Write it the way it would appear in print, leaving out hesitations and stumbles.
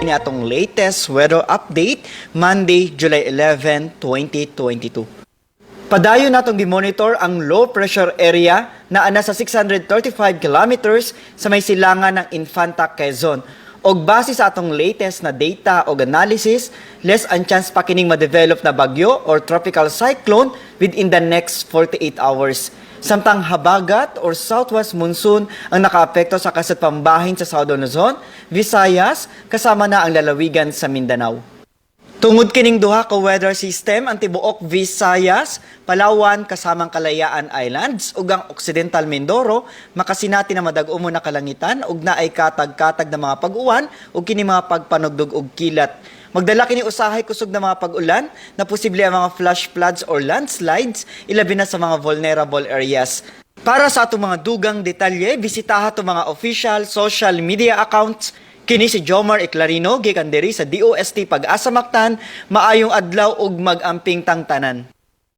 Ini atong latest weather update, Monday, July 11, 2022. Padayon natong gi-monitor ang low pressure area na ana sa 635 kilometers sa may silangan ng Infanta, Quezon. Og base sa atong latest na data o analysis, less ang chance pa kining ma-develop na bagyo or tropical cyclone within the next 48 hours. Samtang habagat or southwest monsoon ang nakaapekto sa kasat pambahin sa Southern Luzon, Visayas, kasama na ang lalawigan sa Mindanao. Tungod kining duha ka weather system ang tibuok Visayas, Palawan kasamang Kalayaan Islands ug ang Occidental Mindoro makasinati na madag-o mo na kalangitan ug naay katag-katag na mga pag-uwan ug kini mga pagpanugdog og kilat. Magdala kini usahay kusog na mga pag-ulan na posible ang mga flash floods or landslides ilabi na sa mga vulnerable areas. Para sa atong mga dugang detalye, bisitaha to mga official social media accounts. Kini si Jomar Eclarino gikan diri sa DOST Pag-asa Mactan, maayong adlaw ug mag-amping tangtanan.